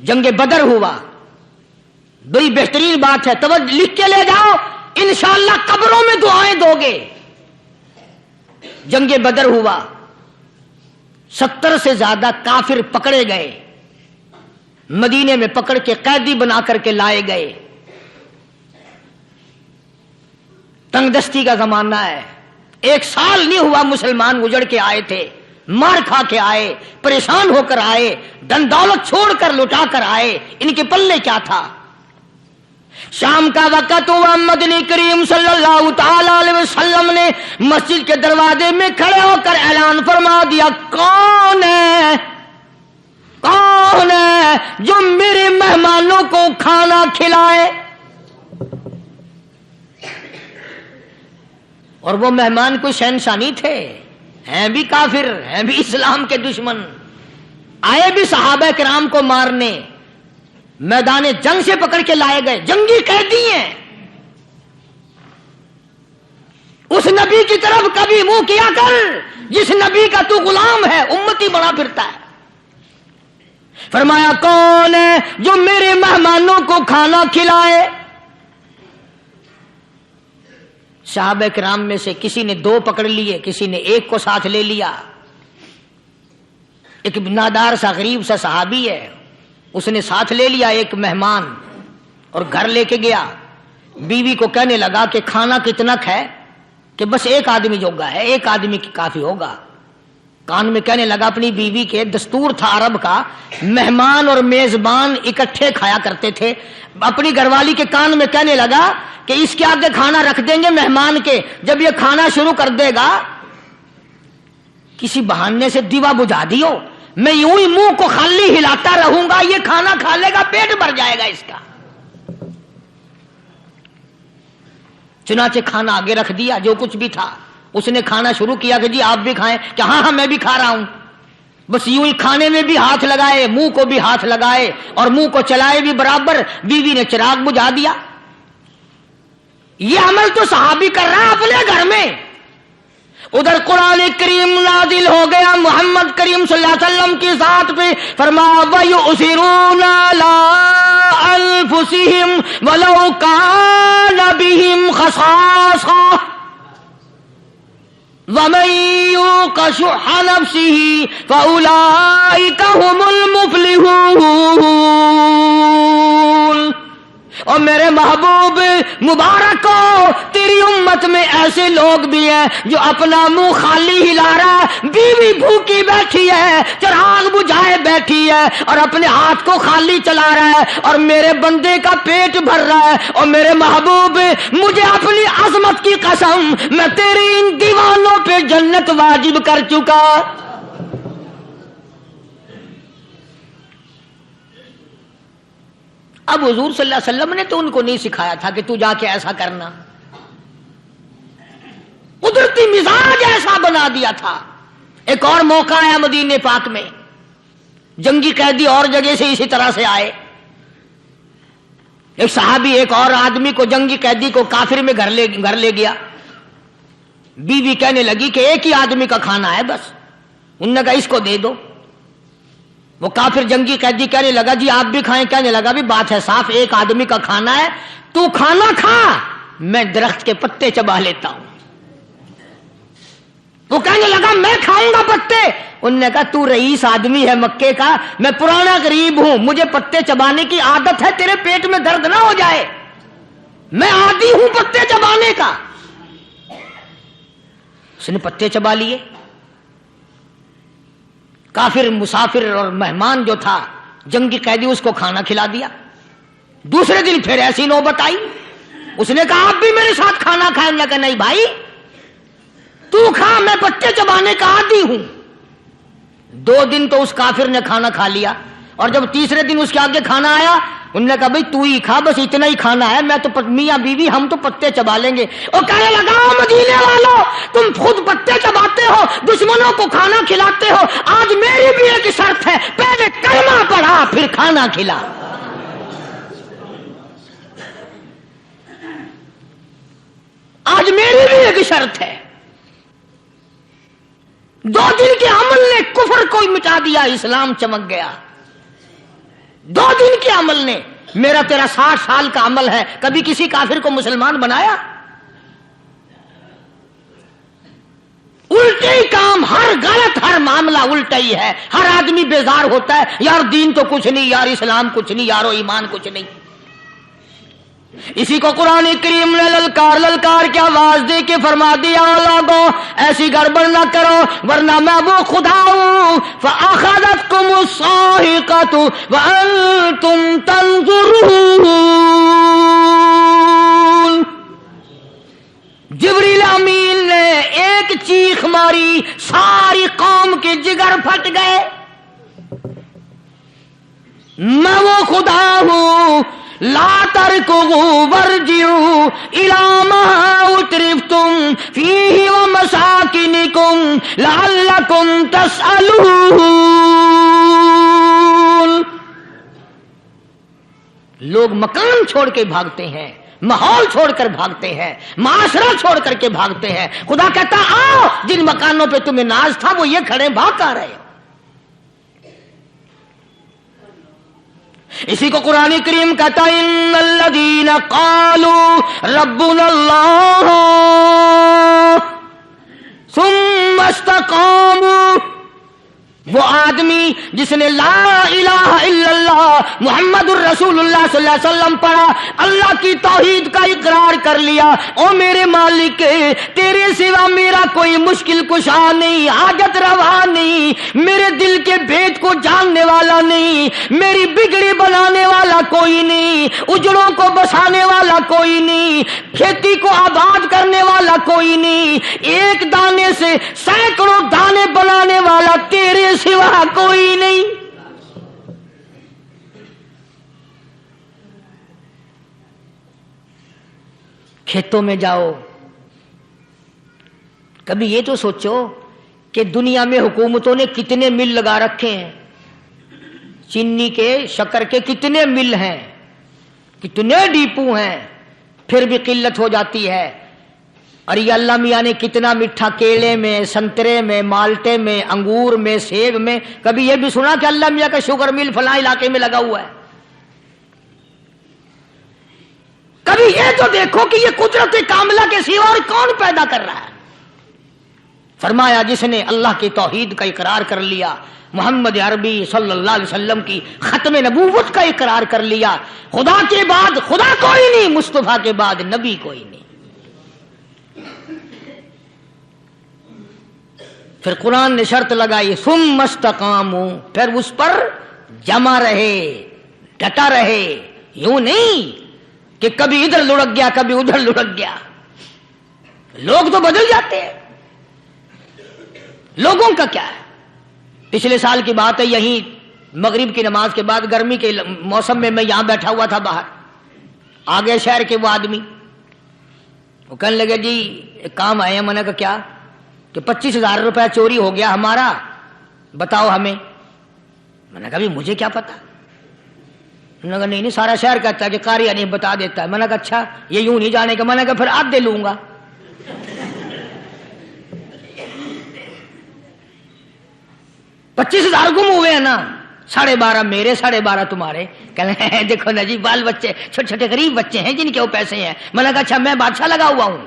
جنگ بدر ہوا، بڑی بہترین بات ہے، توجہ لکھ کے لے جاؤ، انشاءاللہ قبروں میں دعائیں دو گے۔ جنگ بدر ہوا، 70 سے زیادہ کافر پکڑے گئے، مدینے میں پکڑ کے قیدی بنا کر کے لائے گئے۔ تنگ دستی کا زمانہ ہے، 1 سال نہیں ہوا مسلمان اجڑ کے آئے تھے، مار کھا کے آئے، پریشان ہو کر آئے، دن دولت چھوڑ کر لٹا کر آئے، ان کے پلے کیا تھا؟ شام کا وقت ہوا، مدنی کریم صلی اللہ تعالی علیہ وسلم نے مسجد کے دروازے میں کھڑے ہو کر اعلان فرما دیا، کون ہے جو میرے مہمانوں کو کھانا کھلائے؟ اور وہ مہمان کوئی شہنشاہ نہیں تھے، ہیں بھی کافر، ہیں بھی اسلام کے دشمن، آئے بھی صحابہ کرام کو مارنے، میدان جنگ سے پکڑ کے لائے گئے، جنگی قیدی ہیں۔ اس نبی کی طرف کبھی منہ کیا کر جس نبی کا تو غلام ہے، امتی بنا پھرتا ہے۔ فرمایا کون ہے جو میرے مہمانوں کو کھانا کھلائے؟ صحابہ کرام میں سے کسی نے 2 پکڑ لیے، کسی نے 1 کو ساتھ لے لیا۔ ایک نادار سا غریب سا صحابی ہے، اس نے ساتھ لے لیا ایک مہمان اور گھر لے کے گیا، بیوی کو کہنے لگا کہ کھانا کتنا ہے؟ کہ بس 1 آدمی جوگا ہے، 1 آدمی کی کافی ہوگا۔ کان میں کہنے لگا اپنی بیوی کے، دستور تھا عرب کا، مہمان اور میزبان اکٹھے کھایا کرتے تھے، اپنی گھر والی کے کان میں کہنے لگا کہ اس کے آگے کھانا رکھ دیں گے مہمان کے، جب یہ کھانا شروع کر دے گا کسی بہانے سے دیوا بجھا دیو، میں یوں ہی منہ کو خالی ہلاتا رہوں گا، یہ کھانا کھا لے گا، پیٹ بھر جائے گا اس کا۔ چنانچہ کھانا آگے رکھ دیا، جو کچھ بھی تھا، اس نے کھانا شروع کیا کہ جی آپ بھی کھائیں، کہ ہاں میں بھی کھا رہا ہوں۔ بس یوں ہی کھانے میں بھی ہاتھ لگائے، منہ کو بھی ہاتھ لگائے اور منہ کو چلائے بھی برابر، بیوی نے چراغ بجھا دیا۔ یہ عمل تو صحابی کر رہا ہے اپنے گھر میں، ادھر قرآن کریم نازل ہو گیا محمد کریم صلی اللہ علیہ وسلم کی ذات پہ، فرمایا وَيُؤْثِرُونَ عَلَىٰ أَنفُسِهِمْ وَلَوْ كَانَ بِهِمْ خَصَاصَةٌ وَمَن يُوقَ شُحَّ نَفْسِهِ فَأُولَٰئِكَ هُمُ الْمُفْلِحُونَ۔ اور میرے محبوب مبارک ہو، تیری امت میں ایسے لوگ بھی ہیں جو اپنا منہ خالی ہلا رہا ہے، بیوی بھوکی بیٹھی ہے، چراغ بجھائے بیٹھی ہے اور اپنے ہاتھ کو خالی چلا رہا ہے اور میرے بندے کا پیٹ بھر رہا ہے۔ اور میرے محبوب مجھے اپنی عظمت کی قسم، میں تیری ان دیوانوں پہ جنت واجب کر چکا۔ اب حضور صلی اللہ علیہ وسلم نے تو ان کو نہیں سکھایا تھا کہ تو جا کے ایسا کرنا، قدرتی مزاج ایسا بنا دیا تھا۔ ایک اور موقع آیا مدینے پاک میں، جنگی قیدی اور جگہ سے اسی طرح سے آئے، ایک صحابی ایک اور آدمی کو، جنگی قیدی کو کافر میں گھر لے گیا۔ بیوی کہنے لگی کہ 1 ہی آدمی کا کھانا ہے بس، انہوں نے کہا اس کو دے دو۔ وہ کافر جنگی قیدی کہنے لگا جی آپ بھی کھائیں، کہنے لگا بھی بات ہے صاف، 1 آدمی کا کھانا ہے، تو کھانا کھا، میں درخت کے پتے چبا لیتا ہوں۔ وہ کہنے لگا میں کھاؤں گا پتے، انہوں نے کہا تو رئیس آدمی ہے مکے کا، میں پرانا غریب ہوں، مجھے پتے چبانے کی عادت ہے، تیرے پیٹ میں درد نہ ہو جائے، میں عادی ہوں پتے چبانے کا۔ اس نے پتے چبا لیے، کافر مسافر اور مہمان جو تھا جنگی قیدی اس کو کھانا کھلا دیا۔ دوسرے دن پھر ایسی نوبت آئی، اس نے کہا آپ بھی میرے ساتھ کھانا کھائیں، نے کہا نہیں بھائی تو کھا، میں پتے چبانے کا عادی ہوں۔ 2 دن تو اس کافر نے کھانا کھا لیا، اور جب تیسرے دن اس کے آگے کھانا آیا، انہوں نے کہا بھائی تو ہی کھا، بس اتنا ہی کھانا ہے، میں تو میاں بیوی ہم تو پتے چبا لیں گے۔ اور کہنے لگا مدینے والوں تم خود پتے چباتے ہو، دشمنوں کو کھانا کھلاتے ہو، آج میری بھی ایک شرط ہے، پہلے کلمہ پڑھا پھر کھانا کھلا۔ آج میری بھی ایک شرط ہے۔ 2 دن کے عمل نے کفر کو مٹا دیا، اسلام چمک گیا۔ 2 دن کے عمل نے میرا تیرا 60 سال کا عمل ہے کبھی کسی کافر کو مسلمان بنایا؟ الٹے ہی کام، ہر غلط، ہر معاملہ الٹا ہی ہے. ہر آدمی بیزار ہوتا ہے، یار دین تو کچھ نہیں، یار اسلام کچھ نہیں، یارو ایمان کچھ نہیں. اسی کو قرآن کریم نے للکار کے آواز دے کے فرما دیا لوگوں ایسی گڑبڑ نہ کرو ورنہ میں وہ خدا ہوں. فَأَخَذَتْكُمُ الصَّاعِقَةُ وَأَنْتُمْ تَنظُرُونَ. جبریل امین نے ایک چیخ ماری، ساری قوم کے جگر پھٹ گئے. میں وہ خدا ہوں لا ترکضوا وارجعوا إلى ما أترفتم فيه ومساكنكم لعلكم تسألون. لوگ مکان چھوڑ کے بھاگتے ہیں، ماحول چھوڑ کر بھاگتے ہیں، معاشرہ چھوڑ کر کے بھاگتے ہیں. خدا کہتا آؤ جن مکانوں پہ تمہیں ناز تھا وہ یہ کھڑے بھاگ کر رہے ہو. اسی کو قرآن کریم کہتا ہے ان الذین قالوا ربنا اللہ ثم استقاموا. وہ آدمی جس نے لا الہ الا اللہ محمد الرسول اللہ صلی اللہ علیہ وسلم پڑھا، اللہ کی توحید کا اقرار کر لیا، او میرے مالک تیرے سوا میرا کوئی مشکل کشا نہیں، حاجت روا نہیں، میرے دل کے بھید کو جاننے والا نہیں، میری بگڑی بنانے والا کوئی نہیں، اجڑوں کو بسانے والا کوئی نہیں، کھیتی کو آباد کرنے والا کوئی نہیں، ایک دانے سے سینکڑوں دانے بنانے والا تیرے سوا کوئی نہیں. کھیتوں میں جاؤ، کبھی یہ تو سوچو کہ دنیا میں حکومتوں نے کتنے مل لگا رکھے ہیں، چینی کے، شکر کے کتنے مل ہیں، کتنے ڈیپو ہیں، پھر بھی قلت ہو جاتی ہے. اور یہ اللہ میاں نے کتنا میٹھا کیلے میں، سنترے میں، مالٹے میں، انگور میں، سیب میں. کبھی یہ بھی سنا کہ اللہ میاں کا شوگر مل فلاں علاقے میں لگا ہوا ہے؟ کبھی یہ تو دیکھو کہ یہ قدرت کاملہ کے سوا اور کون پیدا کر رہا ہے. فرمایا جس نے اللہ کی توحید کا اقرار کر لیا، محمد عربی صلی اللہ علیہ وسلم کی ختم نبوت کا اقرار کر لیا، خدا کے بعد خدا کوئی نہیں، مصطفیٰ کے بعد نبی کوئی نہیں. پھر قرآن نے شرط لگائی ثم استقاموا، پھر اس پر جمع رہے، ڈٹا رہے. یوں نہیں کہ کبھی ادھر لڑک گیا کبھی ادھر لڑک گیا. لوگ تو بدل جاتے ہیں، لوگوں کا کیا ہے. پچھلے سال کی بات ہے، یہیں مغرب کی نماز کے بعد گرمی کے موسم میں میں یہاں بیٹھا ہوا تھا باہر، آگے شہر کے وہ آدمی وہ کہنے لگے جی ایک کام آئے ہیں. میں نے کہا کیا؟ کہ 25,000 روپے چوری ہو گیا ہمارا، بتاؤ ہمیں. میں نے کہا بھی مجھے کیا پتا. میں نے کہا نہیں سارا شہر کہتا ہے کہ قاری نہیں بتا دیتا ہے. میں نے کہا اچھا یہ یوں نہیں جانے کا. میں نے کہا پھر آدھے لوں گا. 25,000 گم ہوئے ہیں نا، 12.5 میرے 12.5 تمہارے. کہنے دیکھو نا جی بال بچے چھوٹے چھوٹے غریب بچے ہیں جن کے وہ پیسے ہیں. میں نے کہا اچھا میں بادشاہ لگا ہوا ہوں.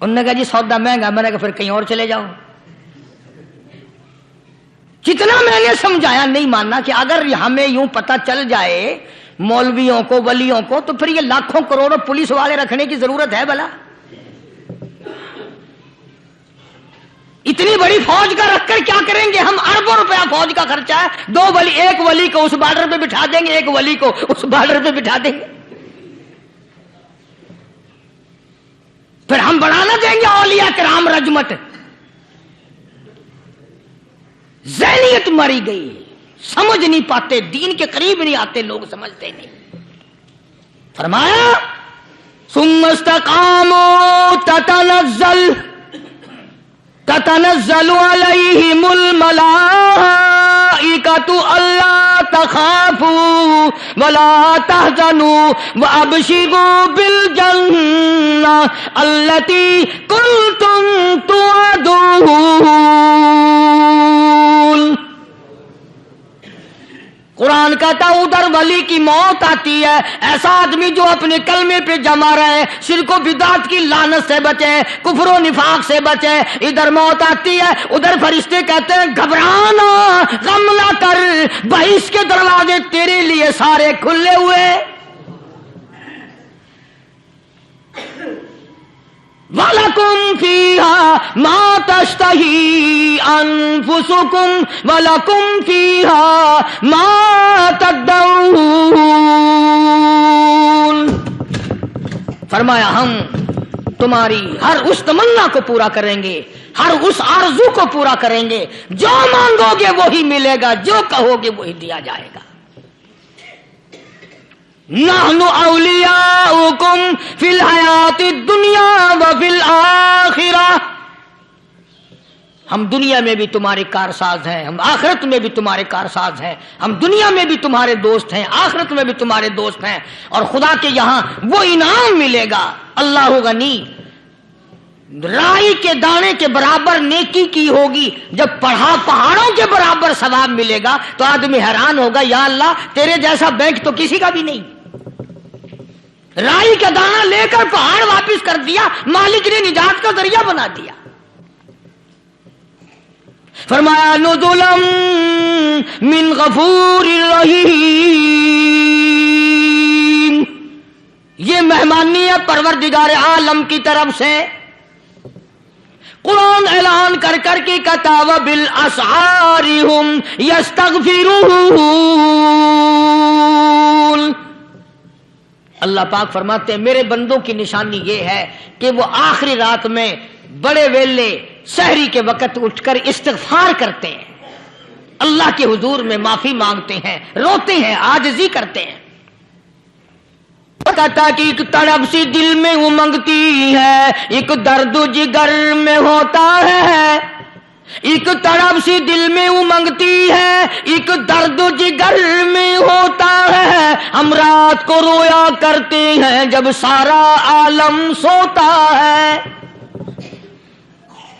انہوں نے کہا جی سودا مہنگا. میں نے کہا پھر کہیں اور چلے جاؤ. کتنا میں نے سمجھایا نہیں ماننا کہ اگر ہمیں یوں پتہ چل جائے مولویوں کو ولیوں کو تو پھر یہ لاکھوں کروڑوں پولیس والے رکھنے کی ضرورت ہے بھلا؟ اتنی بڑی فوج کا رکھ کر کیا کریں گے ہم؟ اربوں روپیہ فوج کا خرچہ ہے. 2 ولی، ایک ولی کو اس بارڈر پہ بٹھا دیں گے، ایک ولی کو اس بارڈر پہ بٹھا دیں گے. پھر ہم بڑھانا دیں گے اولیاء کرام رجمت. ذہنیت مری گئی، سمجھ نہیں پاتے، دین کے قریب نہیں آتے لوگ، سمجھتے نہیں. فرمایا ثم استقاموا تتنزل علیہم الملائکۃ الا تخافوا ولا تحزنوا وابشروا بالجنة التي كنتم توعدون. قرآن کہتا ہے ادھر ولی کی موت آتی ہے، ایسا آدمی جو اپنے کلمے پہ جمع رہے، شرک و بدعت کی لعنت سے بچے، کفر و نفاق سے بچے. ادھر موت آتی ہے، ادھر فرشتے کہتے ہیں گھبرانا، غم نہ کر، بہشت کے دروازے تیرے لیے سارے کھلے ہوئے. وَلَكُمْ فِيهَا مَا تَشْتَهِي أَنفُسُكُمْ وَلَكُمْ فِيهَا مَا تَدَّعُونَ. فرمایا ہم تمہاری ہر اس تمنا کو پورا کریں گے، ہر اس آرزو کو پورا کریں گے، جو مانگو گے وہی ملے گا، جو کہو گے وہی دیا جائے گا. نحن اولیاؤکم فی الحیات الدنیا وفی الآخرہ. ہم دنیا میں بھی تمہارے کارساز ہیں، ہم آخرت میں بھی تمہارے کارساز ہیں. ہم دنیا میں بھی تمہارے دوست ہیں، آخرت میں بھی تمہارے دوست ہیں. اور خدا کے یہاں وہ انعام ملے گا. اللہ غنی، رائی کے دانے کے برابر نیکی کی ہوگی، جب پہاڑوں کے برابر ثواب ملے گا تو آدمی حیران ہوگا، یا اللہ تیرے جیسا بینک تو کسی کا بھی نہیں. رائی کا دانہ لے کر پہاڑ واپس کر دیا، مالک نے نجات کا ذریعہ بنا دیا. فرمایا نزلا من غفور رحیم. یہ مہمانی ہے پروردگار عالم کی طرف سے. قرآن اعلان کر کر کے کہتا وبالاسحار هم یستغفرون. اللہ پاک فرماتے ہیں میرے بندوں کی نشانی یہ ہے کہ وہ آخری رات میں بڑے ویلے سحری کے وقت اٹھ کر استغفار کرتے ہیں، اللہ کے حضور میں معافی مانگتے ہیں، روتے ہیں، عاجزی کرتے ہیں. کہتا کہ ایک تڑپ سی دل میں امنگتی ہے، ایک درد جگر میں ہوتا ہے. ایک تڑپ سی دل میں امنگتی ہے، ایک درد جگر میں ہوتا ہے. ہم رات کو رویا کرتے ہیں جب سارا عالم سوتا ہے.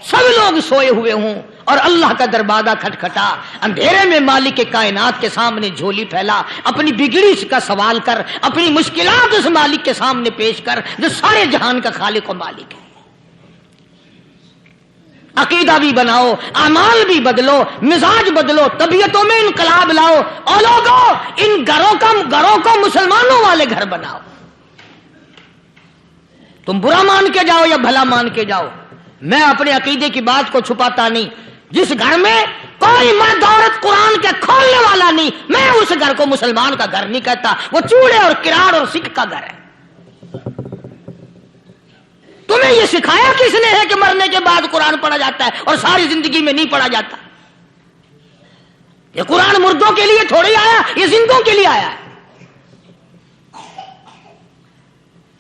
سب لوگ سوئے ہوئے ہوں اور اللہ کا دروازہ کھٹکھٹا، اندھیرے میں مالک کے کائنات کے سامنے جھولی پھیلا، اپنی بگڑی کا سوال کر، اپنی مشکلات اس مالک کے سامنے پیش کر جو سارے جہان کا خالق و مالک ہے. عقیدہ بھی بناؤ، اعمال بھی بدلو، مزاج بدلو، طبیعتوں میں انقلاب لاؤ. اور لوگوں ان گھروں کو مسلمانوں والے گھر بناؤ. تم برا مان کے جاؤ یا بھلا مان کے جاؤ، میں اپنے عقیدے کی بات کو چھپاتا نہیں. جس گھر میں کوئی مرد عورت قرآن کے کھولنے والا نہیں، میں اس گھر کو مسلمان کا گھر نہیں کہتا، وہ چوڑے اور کراڑ اور سکھ کا گھر ہے. تمہیں یہ سکھایا کس نے ہے کہ مرنے کے بعد قرآن پڑھا جاتا ہے اور ساری زندگی میں نہیں پڑھا جاتا؟ یہ قرآن مردوں کے لیے تھوڑی آیا، یہ زندوں کے لیے آیا ہے.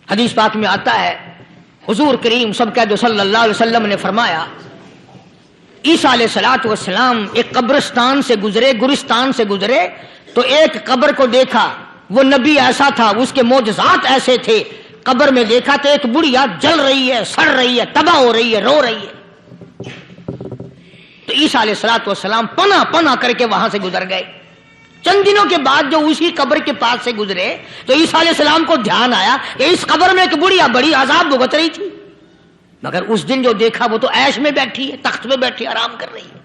حدیث پاک میں آتا ہے حضور کریم سب کا جو صلی اللہ علیہ وسلم نے فرمایا عیسیٰ علیہ الصلوۃ والسلام ایک قبرستان سے گزرے، گورستان سے گزرے تو ایک قبر کو دیکھا. وہ نبی ایسا تھا، اس کے معجزات ایسے تھے. قبر میں دیکھا تو ایک بڑھیا جل رہی ہے، سڑ رہی ہے، تباہ ہو رہی ہے، رو رہی ہے. تو عیسیٰ علیہ الصلوۃ والسلام پناہ کر کے وہاں سے گزر گئے. چند دنوں کے بعد جو اسی قبر کے پاس سے گزرے تو عیسیٰ علیہ السلام کو دھیان آیا کہ اس قبر میں ایک بڑھیا بڑی عذاب بھگت رہی تھی، مگر اس دن جو دیکھا وہ تو عیش میں بیٹھی ہے، تخت میں بیٹھی آرام کر رہی ہے.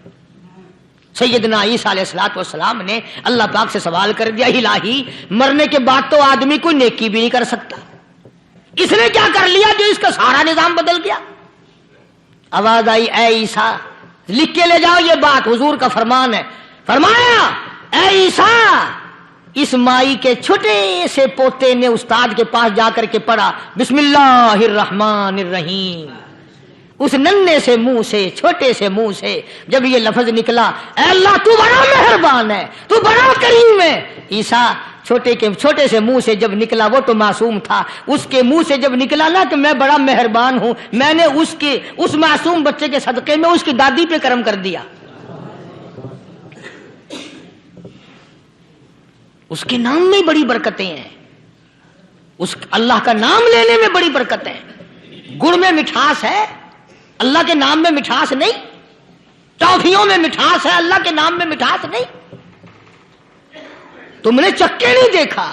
سیدنا عیسیٰ علیہ الصلوۃ والسلام نے اللہ پاک سے سوال کر دیا، الہی مرنے کے بعد تو آدمی کوئی نیکی بھی نہیں کر سکتا، اس نے کیا کر لیا جو اس کا سارا نظام بدل گیا؟ آواز آئی اے عیسیٰ لکھ کے لے جاؤ، یہ بات حضور کا فرمان ہے. فرمایا اے عیسیٰ، اس مائی کے چھوٹے سے پوتے نے استاد کے پاس جا کر کے پڑھا بسم اللہ الرحمن الرحیم. اس ننھے سے منہ سے، چھوٹے سے منہ سے جب یہ لفظ نکلا، اے اللہ تو بڑا مہربان ہے، تو بڑا کریم ہے. عیسیٰ چھوٹے سے منہ سے جب نکلا، وہ تو معصوم تھا، اس کے منہ سے جب نکلا نا کہ میں بڑا مہربان ہوں، میں نے اس معصوم بچے کے صدقے میں اس کی دادی پہ کرم کر دیا. اس کے نام میں بڑی برکتیں ہیں، اس اللہ کا نام لینے میں بڑی برکتیں ہیں۔ گڑ میں مٹھاس ہے، اللہ کے نام میں مٹھاس نہیں۔ ٹافیوں میں مٹھاس ہے، اللہ کے نام میں مٹھاس نہیں۔ تم نے چکھ کے نہیں دیکھا،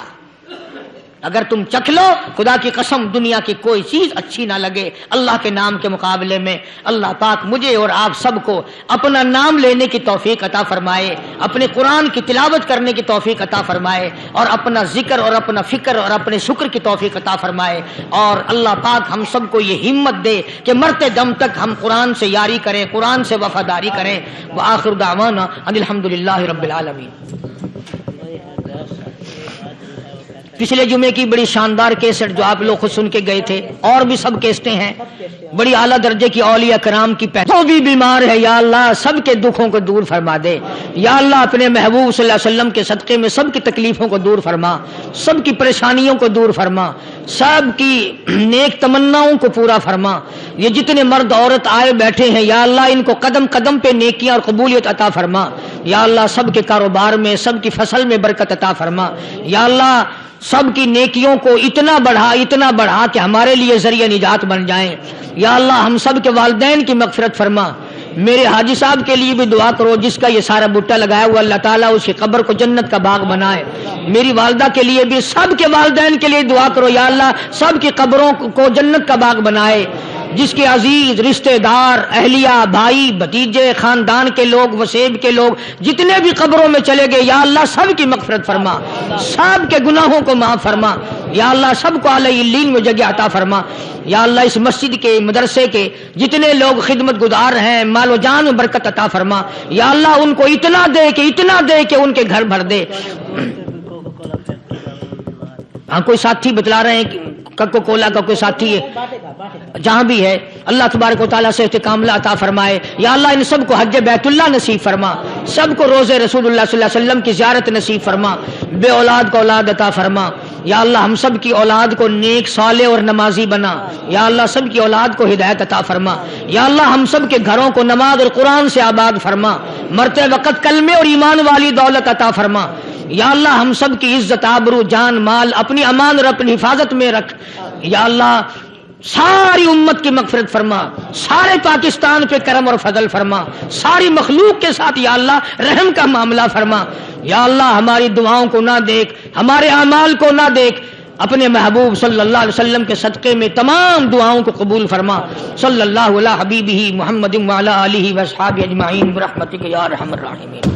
اگر تم چکھ لو خدا کی قسم دنیا کی کوئی چیز اچھی نہ لگے اللہ کے نام کے مقابلے میں۔ اللہ پاک مجھے اور آپ سب کو اپنا نام لینے کی توفیق عطا فرمائے، اپنے قرآن کی تلاوت کرنے کی توفیق عطا فرمائے، اور اپنا ذکر اور اپنا فکر اور اپنے شکر کی توفیق عطا فرمائے، اور اللہ پاک ہم سب کو یہ ہمت دے کہ مرتے دم تک ہم قرآن سے یاری کریں، قرآن سے وفاداری کریں۔ وآخر دعوانا ان الحمدللہ رب العالمین۔ پچھلے جمعے کی بڑی شاندار کیسٹ جو آپ لوگ خود سن کے گئے تھے، اور بھی سب کیسٹیں ہیں، بڑی اعلیٰ درجے کی اولیاء کرام کی جو بھی بیمار ہے یا اللہ سب کے دکھوں کو دور فرما دے، یا اللہ اپنے محبوب صلی اللہ علیہ وسلم کے صدقے میں سب کی تکلیفوں کو دور فرما، سب کی پریشانیوں کو دور فرما، سب کی نیک تمناؤں کو پورا فرما۔ یہ جتنے مرد عورت آئے بیٹھے ہیں یا اللہ ان کو قدم قدم پہ نیکیاں اور قبولیت عطا فرما، یا اللہ سب کے کاروبار میں سب کی فصل میں برکت عطا فرما، یا اللہ سب کی نیکیوں کو اتنا بڑھا کہ ہمارے لیے ذریعہ نجات بن جائیں، یا اللہ ہم سب کے والدین کی مغفرت فرما۔ میرے حاجی صاحب کے لیے بھی دعا کرو جس کا یہ سارا بوٹا لگایا ہوا، اللہ تعالیٰ اس کی قبر کو جنت کا باغ بنائے۔ میری والدہ کے لیے بھی سب کے والدین کے لیے دعا کرو، یا اللہ سب کی قبروں کو جنت کا باغ بنائے۔ جس کے عزیز رشتہ دار اہلیہ بھائی بھتیجے خاندان کے لوگ وسیب کے لوگ جتنے بھی قبروں میں چلے گئے یا اللہ سب کی مغفرت فرما، سب کے گناہوں کو معاف فرما، یا اللہ سب کو اعلی علین میں جگہ عطا فرما۔ یا اللہ اس مسجد کے مدرسے کے جتنے لوگ خدمت گزار ہیں مال و جان میں برکت عطا فرما، یا اللہ ان کو اتنا دے کہ ان کے گھر بھر دے۔ ہاں کوئی ساتھی بتلا رہے ہیں کوکو کولا کا کوئی ساتھی ہے جہاں بھی ہے، اللہ تبارک و تعالیٰ سے استقامت عطا فرمائے، یا اللہ ان سب کو حج بیت اللہ نصیب فرما، سب کو روزے رسول اللہ صلی اللہ علیہ وسلم کی زیارت نصیب فرما، بے اولاد کو اولاد عطا فرما، یا اللہ ہم سب کی اولاد کو نیک صالح اور نمازی بنا، یا اللہ سب کی اولاد کو ہدایت عطا فرما، یا اللہ ہم سب کے گھروں کو نماز اور قرآن سے آباد فرما، مرتے وقت کلمے اور ایمان والی دولت عطا فرما، یا اللہ ہم سب کی عزت آبرو جان مال اپنی امان اور اپنی حفاظت میں رکھ، یا اللہ ساری امت کی مغفرت فرما، سارے پاکستان پہ کرم اور فضل فرما، ساری مخلوق کے ساتھ یا اللہ رحم کا معاملہ فرما، یا اللہ ہماری دعاؤں کو نہ دیکھ، ہمارے اعمال کو نہ دیکھ، اپنے محبوب صلی اللہ علیہ وسلم کے صدقے میں تمام دعاؤں کو قبول فرما۔ صلی اللہ علی حبیبہ محمد وعلی آلہ واصحابہ اجمعین برحمتک یا ارحم الراحمین۔